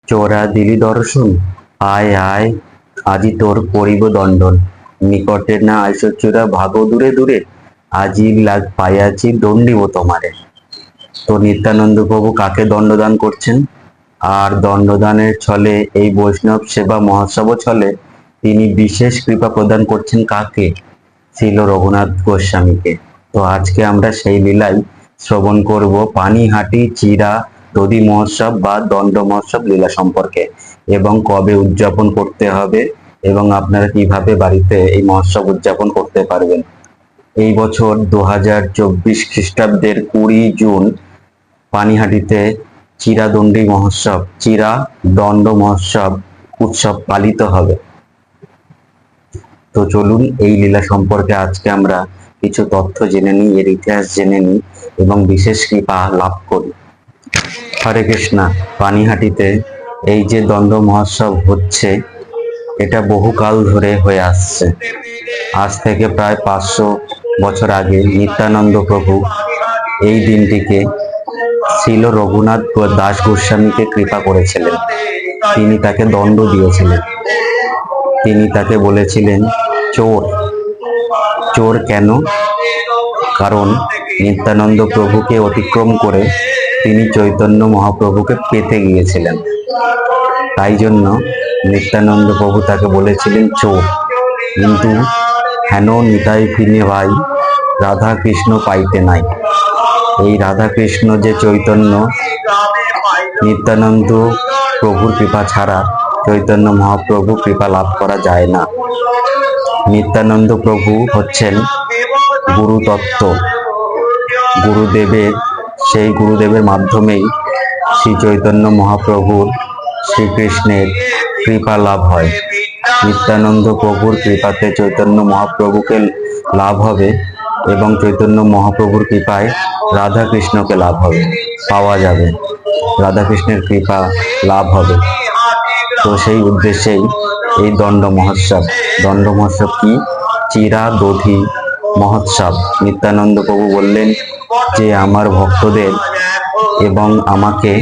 চোরা দিলি দর্শন, আয় আয় আজি তোর করিব দণ্ডন। নিকটে না আইস চোরা, ভাগো দূরে দূরে, আজি লাগ পাইয়াছি দণ্ডিব তোমারে। তো নিত্যানন্দ প্রভু কাকে দণ্ডদান করছেন? আর দণ্ডদানের ছলে এই বৈষ্ণব সেবা মহোৎসব ছলে তিনি বিশেষ কৃপা প্রদান করছেন কাকে? ছিল রঘুনাথ গোস্বামীকে। তো আজকে আমরা সেই লীলাই শ্রবণ করব পানিহাটি চিরা দধি মহোৎসব বা দণ্ড মহোৎসব লীলা সম্পর্কে, এবং কবে উদযাপন করতে হবে এবং আপনারা কিভাবে বাড়িতে এই মহোৎসব উদযাপন করতে পারবেন। এই বছর 2024 খ্রিস্টাব্দের 20 জুন পানিহাটিতে চিরাদণ্ডী মহোৎসব, চিরা দণ্ড মহোৎসব উৎসব পালিত হবে। তো চলুন এই লীলা সম্পর্কে আজকে আমরা কিছু তথ্য জেনে নিই, এর ইতিহাস জেনে নিই এবং বিশেষ কৃপা লাভ করি। হরে কৃষ্ণ। পানিহাটিতে এই যে দণ্ড মহোৎসব হচ্ছে, এটা বহুকাল ধরে হয়ে আসছে। আজ থেকে প্রায় 500 বছর আগে নিত্যানন্দ প্রভু এই দিনটিকে ছিল রঘুনাথ দাস গোস্বামীকে কৃপা করেছিলেন। তিনি তাকে দণ্ড দিয়েছিলেন। তিনি তাকে বলেছিলেন চোর। চোর কেন? কারণ নিত্যানন্দ প্রভুকে অতিক্রম করে তিনি চৈতন্য মহাপ্রভুকে পেতে গিয়েছিলেন। তাই জন্য নিত্যানন্দ প্রভু তাকে বলেছিলেন চোর। কিন্তু হেন নিতাই ফিনে ভাই, রাধা কৃষ্ণ পাইতে নাই। এই রাধা কৃষ্ণ যে চৈতন্য, নিত্যানন্দ প্রভুর কৃপা ছাড়া চৈতন্য মহাপ্রভু কৃপা লাভ করা যায় না। নিত্যানন্দ প্রভু হচ্ছেন গুরু তত্ত্ব। সেই গুরুদেবের মাধ্যমেই শ্রী চৈতন্য মহাপ্রভুর, শ্রীকৃষ্ণের কৃপা লাভ হয়। নিত্যানন্দ প্রভুর কৃপাতে চৈতন্য মহাপ্রভুকে লাভ হবে এবং চৈতন্য মহাপ্রভুর কৃপায় রাধা কৃষ্ণকে লাভ হবে, পাওয়া যাবে। রাধা কৃষ্ণের কৃপা লাভ হবে। তো সেই উদ্দেশ্যেই এই দণ্ড মহোৎসব। দণ্ড মহোৎসব কি? চিরা দধি মহোৎসব। নিত্যানন্দ প্রভু বললেন যে আমার ভক্তদের এবং আমাকে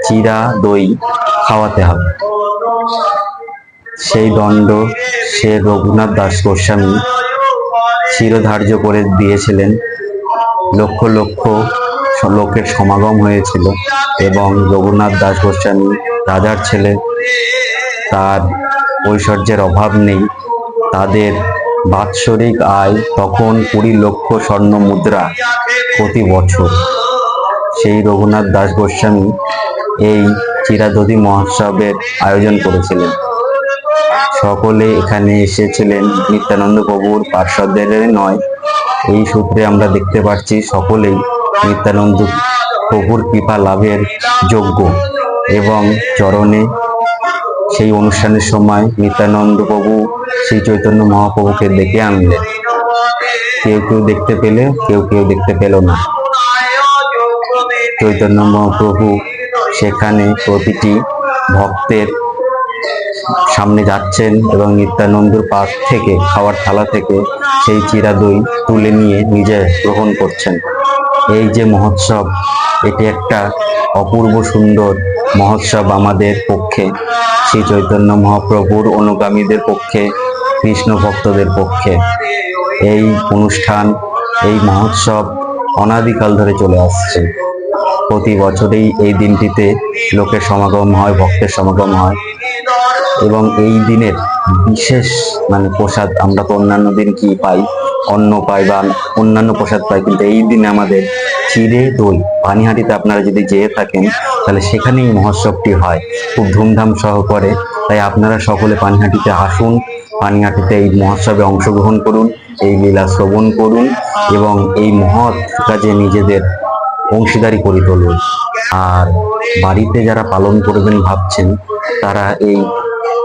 চিরা দই খাওয়াতে হবে। সেই দণ্ড সে রঘুনাথ দাস গোস্বামী চিরধার্য করে দিয়েছিলেন। লক্ষ লক্ষ লোকের সমাগম হয়েছিল এবং রঘুনাথ দাস গোস্বামী রাজার ছেলে, তার ঐশ্বর্যের অভাব নেই। তাদের বাৎসরিক আয় তখন 20 লক্ষ স্বর্ণ মুদ্রা প্রতি বছর। সেই রঘুনাথ দাস গোস্বামী এই চিরাদধি মহোৎসবের আয়োজন করেছিলেন। সকলে এখানে এসেছিলেন নিত্যানন্দ প্রভুর পার্শ্বদের নয়। এই সূত্রে আমরা দেখতে পাচ্ছি সকলেই নিত্যানন্দ প্রভুর কৃপা লাভের যোগ্য। এবং চরণে সেই অনুষ্ঠানের সময় নিত্যানন্দ প্রভু শ্রী চৈতন্য মহাপ্রভুকে ডেকে আনলেন। কেউ কেউ দেখতে পেলে, কেউ কেউ দেখতে পেল না। চৈতন্য মহাপ্রভু সেখানে প্রতিটি ভক্তের সামনে যাচ্ছেন এবং নিত্যানন্দর পাশ থেকে, খাওয়ার থালা থেকে সেই চিরা দই তুলে নিয়ে নিজে গ্রহণ করছেন। এই যে মহোৎসব, এটি একটা অপূর্ব সুন্দর মহোৎসব আমাদের পক্ষে, শ্রী চৈতন্য মহাপ্রভুর অনুগামীদের পক্ষে, কৃষ্ণ ভক্তদের পক্ষে। এই অনুষ্ঠান, এই মহোৎসব অনাদিকাল ধরে চলে আসছে। প্রতি বছরেই এই দিনটিতে লোকের সমাগম হয়, ভক্তের সমাগম হয়। এবং এই দিনের বিশেষ প্রসাদ, আমরা তো অন্যান্য দিন কি পাই, অন্ন পাই বা অন্যান্য প্রসাদ পাই, কিন্তু এই দিনে আমাদের চিড়ে দই। পানিহাটিতে আপনারা যদি যেয়ে থাকেন তাহলে সেখানেই মহোৎসবটি হয় খুব ধুমধাম সহকারে। তাই আপনারা সকলে পানিহাটিতে আসুন, পানিহাটিতে এই মহোৎসবে অংশগ্রহণ করুন, এই লীলা শ্রবণ করুন এবং এই মহৎ কাজে নিজেদের অংশীদারি করে তুলুন। আর বাড়িতে যারা পালন করবেন ভাবছেন, তারা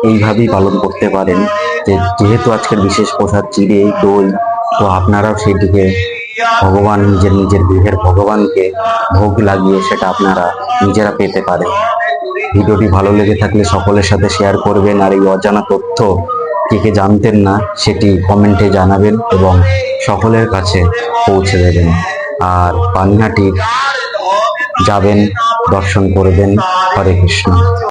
এইভাবেই পালন করতে পারেন। যেহেতু আজকের বিশেষ প্রসাদ চিড়ে দই, তো আপনারাও সেইটিকে ভগবান, নিজের গৃহের ভগবানকে ভোগ লাগিয়ে সেটা আপনারা নিজেরা পেতে পারেন। ভিডিওটি ভালো লেগে থাকলে সকলের সাথে শেয়ার করবেন। আর এই অজানা তথ্য কে জানতেন না সেটি কমেন্টে জানাবেন এবং সকলের কাছে পৌঁছে দেবেন। আর পানিহাটির যাবেন, দর্শন করবেন। হরে কৃষ্ণ।